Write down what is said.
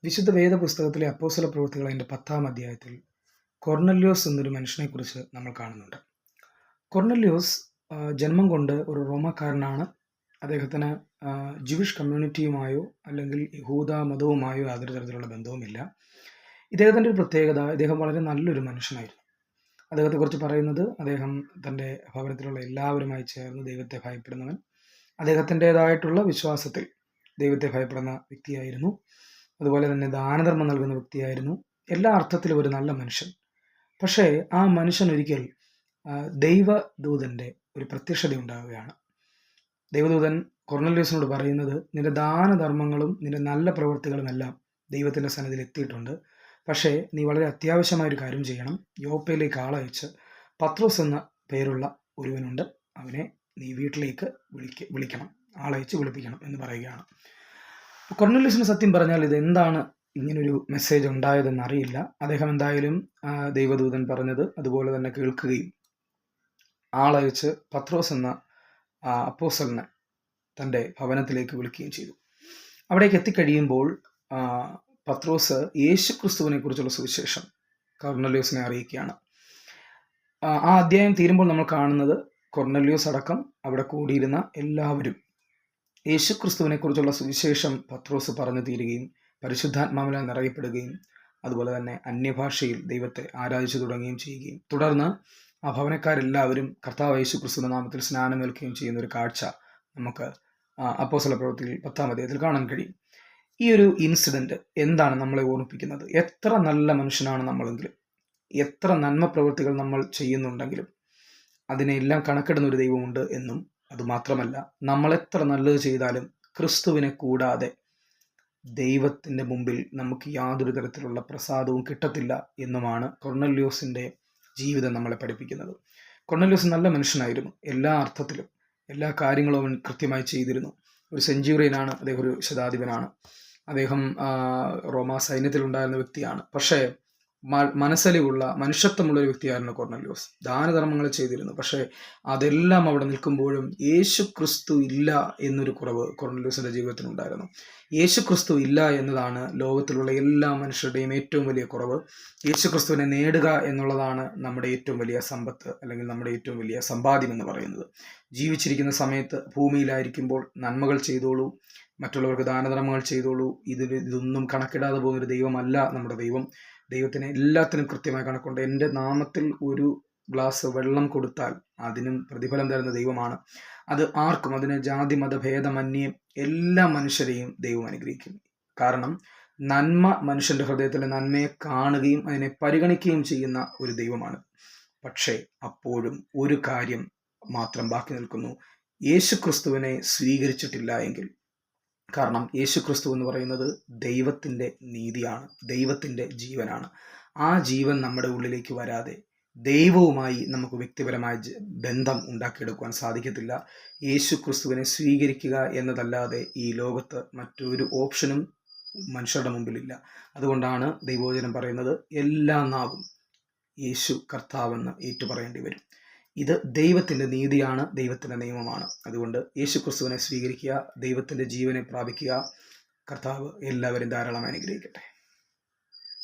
വിശുദ്ധ വേദ പുസ്തകത്തിലെ അപ്പോസ്തല പ്രവൃത്തികൾ അതിൻ്റെ 10-ാം അധ്യായത്തിൽ കൊർന്നല്യോസ് എന്നൊരു മനുഷ്യനെക്കുറിച്ച് നമ്മൾ കാണുന്നുണ്ട്. കൊർന്നല്യോസ് ജന്മം കൊണ്ട് ഒരു റോമാക്കാരനാണ്. അദ്ദേഹത്തിന് ജൂയിഷ് കമ്മ്യൂണിറ്റിയുമായോ അല്ലെങ്കിൽ യഹൂദ മതവുമായോ യാതൊരു തരത്തിലുള്ള ബന്ധവുമില്ല. ഇദ്ദേഹത്തിൻ്റെ ഒരു പ്രത്യേകത, ഇദ്ദേഹം വളരെ നല്ലൊരു മനുഷ്യനായിരുന്നു. അദ്ദേഹത്തെക്കുറിച്ച് പറയുന്നത്, അദ്ദേഹം തൻ്റെ ഭവനത്തിലുള്ള എല്ലാവരുമായി ചേർന്ന് ദൈവത്തെ ഭയപ്പെടുന്നവൻ, അദ്ദേഹത്തിൻ്റെതായിട്ടുള്ള വിശ്വാസത്തിൽ ദൈവത്തെ ഭയപ്പെടുന്ന വ്യക്തിയായിരുന്നു. അതുപോലെ തന്നെ ദാനധർമ്മം നൽകുന്ന വ്യക്തിയായിരുന്നു. എല്ലാ അർത്ഥത്തിലും ഒരു നല്ല മനുഷ്യൻ. പക്ഷേ ആ മനുഷ്യൻ ഒരിക്കൽ ദൈവദൂതൻ്റെ ഒരു പ്രത്യക്ഷത ഉണ്ടാവുകയാണ്. ദൈവദൂതൻ കൊർന്നല്യോസിനോട് പറയുന്നത്, നിന്റെ ദാനധർമ്മങ്ങളും നിന്റെ നല്ല പ്രവൃത്തികളും എല്ലാം ദൈവത്തിൻ്റെ സന്നിധിയിൽ എത്തിയിട്ടുണ്ട്. പക്ഷേ നീ വളരെ അത്യാവശ്യമായൊരു കാര്യം ചെയ്യണം. യോപ്പയിലേക്ക് ആളയച്ച് പത്രോസ് എന്ന പേരുള്ള ഒരുവനുണ്ട്, അവനെ നീ വീട്ടിലേക്ക് വിളിക്കണം, ആളയച്ച് വിളിപ്പിക്കണം എന്ന് പറയുകയാണ്. കൊർന്നല്യോസിന് സത്യം പറഞ്ഞാൽ ഇതെന്താണ് ഇങ്ങനൊരു മെസ്സേജ് ഉണ്ടായതെന്ന് അറിയില്ല. അദ്ദേഹം എന്തായാലും ദൈവദൂതൻ പറഞ്ഞത് അതുപോലെ തന്നെ കേൾക്കുകയും ആളയച്ച് പത്രോസ് എന്ന അപ്പോസ്തലനെ തൻ്റെ ഭവനത്തിലേക്ക് വിളിക്കുകയും ചെയ്തു. അവിടേക്ക് എത്തിക്കഴിയുമ്പോൾ പത്രോസ് യേശുക്രിസ്തുവിനെ കുറിച്ചുള്ള സുവിശേഷം കൊർന്നല്യോസിനെ അറിയിക്കുകയാണ്. ആ അധ്യായം തീരുമ്പോൾ നമ്മൾ കാണുന്നത്, കൊർന്നല്യോസ് അടക്കം അവിടെ കൂടിയിരുന്ന എല്ലാവരും യേശുക്രിസ്തുവിനെ കുറിച്ചുള്ള സുവിശേഷം പത്രോസ് പറഞ്ഞു തീരുകയും പരിശുദ്ധാത്മാവിനാൽ നിറയപ്പെടുകയും അതുപോലെ തന്നെ അന്യഭാഷയിൽ ദൈവത്തെ ആരാധിച്ചു തുടങ്ങുകയും ചെയ്യുകയും തുടർന്ന് ആ ഭവനക്കാരെല്ലാവരും കർത്താവ് യേശുക്രിസ്തുവിന്റെ നാമത്തിൽ സ്നാനമേൽക്കുകയും ചെയ്യുന്ന ഒരു കാഴ്ച നമുക്ക് അപ്പോസ്തല പ്രവൃത്തിയിൽ 10-ാം അധ്യായത്തിൽ കാണാൻ കഴിയും. ഈ ഒരു ഇൻസിഡന്റ് എന്താണ് നമ്മളെ ഓർമ്മിപ്പിക്കുന്നത്? എത്ര നല്ല മനുഷ്യനാണ് നമ്മളെങ്കിലും, എത്ര നന്മ പ്രവൃത്തികൾ നമ്മൾ ചെയ്യുന്നുണ്ടെങ്കിലും അതിനെല്ലാം കണക്കിടുന്ന ഒരു ദൈവമുണ്ട് എന്നും, അതുമാത്രമല്ല നമ്മൾ എത്ര നല്ലത് ചെയ്താലും ക്രിസ്തുവിനെ കൂടാതെ ദൈവത്തിൻ്റെ മുമ്പിൽ നമുക്ക് യാതൊരു തരത്തിലുള്ള പ്രസാദവും കിട്ടത്തില്ല എന്നുമാണ് കൊർന്നല്യോസിൻ്റെ ജീവിതം നമ്മളെ പഠിപ്പിക്കുന്നത്. കൊർന്നല്യോസ് നല്ല മനുഷ്യനായിരുന്നു. എല്ലാ അർത്ഥത്തിലും എല്ലാ കാര്യങ്ങളും അവൻ കൃത്യമായി ചെയ്തിരുന്നു. ഒരു സെഞ്ചുറിയനാണ് അദ്ദേഹം, ഒരു ശതാധിപനാണ് അദ്ദേഹം, റോമാ സൈന്യത്തിലുണ്ടായിരുന്ന വ്യക്തിയാണ്. പക്ഷേ മനസ്സലിവുള്ള മനുഷ്യത്വമുള്ള ഒരു വ്യക്തിയായിരുന്നു കൊർന്നല്യോസ്. ദാനധർമ്മങ്ങൾ ചെയ്തിരുന്നു. പക്ഷേ അതെല്ലാം അവിടെ നിൽക്കുമ്പോഴും യേശു ക്രിസ്തു ഇല്ല എന്നൊരു കുറവ് കൊർന്നല്യോസിന്റെ ജീവിതത്തിനുണ്ടായിരുന്നു. യേശു ക്രിസ്തു ഇല്ല എന്നതാണ് ലോകത്തിലുള്ള എല്ലാ മനുഷ്യരുടെയും ഏറ്റവും വലിയ കുറവ്. യേശു ക്രിസ്തുവിനെ നേടുക എന്നുള്ളതാണ് നമ്മുടെ ഏറ്റവും വലിയ സമ്പത്ത്, അല്ലെങ്കിൽ നമ്മുടെ ഏറ്റവും വലിയ സമ്പാദ്യം എന്ന് പറയുന്നത്. ജീവിച്ചിരിക്കുന്ന സമയത്ത് ഭൂമിയിലായിരിക്കുമ്പോൾ നന്മകൾ ചെയ്തോളൂ, മറ്റുള്ളവർക്ക് ദാനധർമ്മങ്ങൾ ചെയ്തോളൂ. ഇതൊന്നും കണക്കിടാതെ പോകുന്നൊരു ദൈവമല്ല നമ്മുടെ ദൈവം. ദൈവത്തിന് എല്ലാത്തിനും കൃത്യമായ കണക്കുണ്ട്. എൻ്റെ നാമത്തിൽ ഒരു ഗ്ലാസ് വെള്ളം കൊടുത്താൽ അതിനും പ്രതിഫലം തരുന്ന ദൈവമാണ്. അത് ആർക്കും, അതിന് ജാതി മത ഭേദമന്യേ എല്ലാ മനുഷ്യരെയും ദൈവം അനുഗ്രഹിക്കും. കാരണം നന്മ മനുഷ്യന്റെ ഹൃദയത്തിലെ നന്മയെ കാണുകയും അതിനെ പരിഗണിക്കുകയും ചെയ്യുന്ന ഒരു ദൈവമാണ്. പക്ഷേ അപ്പോഴും ഒരു കാര്യം മാത്രം ബാക്കി നിൽക്കുന്നു: യേശു ക്രിസ്തുവിനെ സ്വീകരിച്ചിട്ടില്ല എങ്കിൽ. കാരണം യേശു ക്രിസ്തു എന്ന് പറയുന്നത് ദൈവത്തിൻ്റെ നീതിയാണ്, ദൈവത്തിൻ്റെ ജീവനാണ്. ആ ജീവൻ നമ്മുടെ ഉള്ളിലേക്ക് വരാതെ ദൈവവുമായി നമുക്ക് വ്യക്തിപരമായ ബന്ധം ഉണ്ടാക്കിയെടുക്കുവാൻ സാധിക്കത്തില്ല. യേശു ക്രിസ്തുവിനെ സ്വീകരിക്കുക എന്നതല്ലാതെ ഈ ലോകത്ത് മറ്റൊരു ഓപ്ഷനും മനുഷ്യരുടെ മുമ്പിലില്ല. അതുകൊണ്ടാണ് ദൈവവചനം പറയുന്നത്, എല്ലാ നാവും യേശു കർത്താവെന്ന് ഏറ്റുപറയേണ്ടി വരും. ഇത് ദൈവത്തിൻ്റെ നീതിയാണ്, ദൈവത്തിൻ്റെ നിയമമാണ്. അതുകൊണ്ട് യേശു ക്രിസ്തുവിനെ സ്വീകരിക്കുക, ദൈവത്തിൻ്റെ ജീവനെ പ്രാപിക്കുക. കർത്താവ് എല്ലാവരും ധാരാളമായി അനുഗ്രഹിക്കട്ടെ.